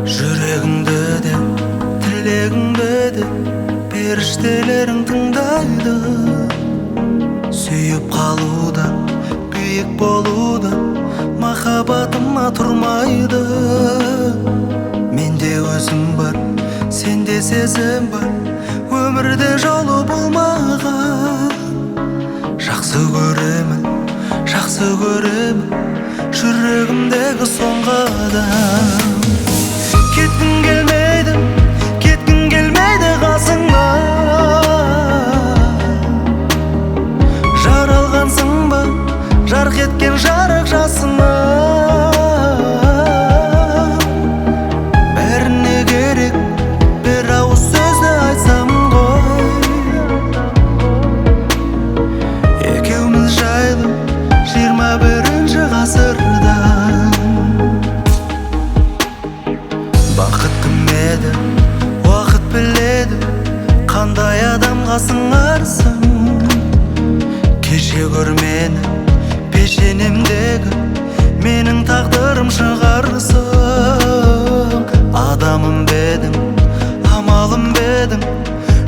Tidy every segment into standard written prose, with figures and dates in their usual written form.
Жүрегіңді де, тілегіңді де періштелерің тыңдайды. Сүйіп қалуда, биік болуда махаббатыма тұрмайды. Менде өзім бар, сенде сезім бар, өмірде жолы болмаған. Жақсы көремін, жүрегімдегі соңғы адам. Кеткім келмейді, қасыңнан. Жаралғансың ба, жарқ еткен жарық жасынан. Бәріне керек бір ауыз сөзді айтсам ғой. Екеуміз жайлы 21-ші ғасырдан. Бақыт кім еді, уақыт біледі, қандай адамға сыңарсың. Кеше көрмені, пешенемдегі менің тағдырым шығарсың. Адамым бедің, амалым бедің,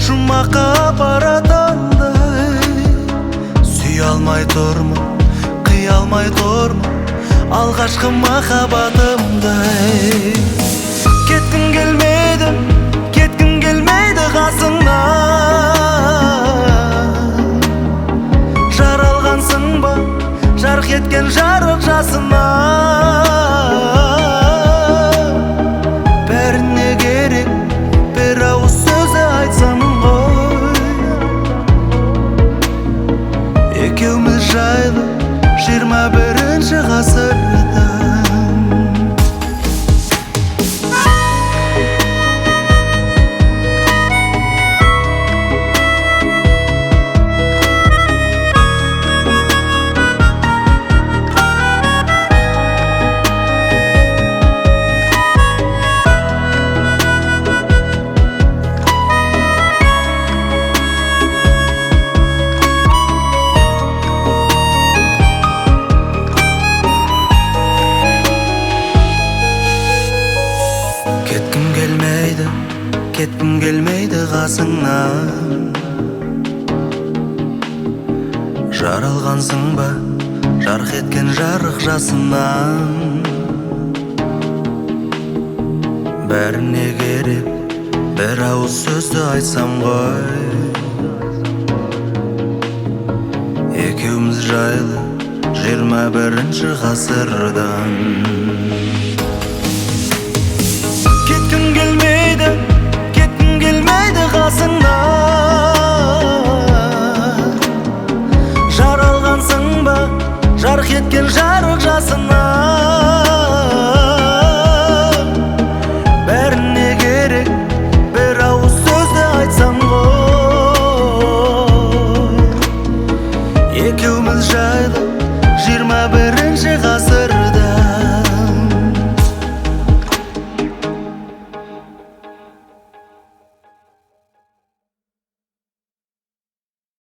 жұмаққа апаратандай. Сүй алмай тұрмын, қия алмай тұрмын, алғашқы махаббатымдай. Кеткім келмейді қасыңнан. Жаралғансың ба, жарқ еткен жарық жасынан. Бәріне керек бір ауыз сөзді айтсам ғой. Екеуміз жайлы 21-ші ғасырдан. Кеткім келмейді қасыңнан. Жаралғансың ба, жарқ еткен жарық жасынан. Бәріне керек бір ауыз сөзді айтсам ғой. Екеуміз жайлы 21-ші ғасырдан.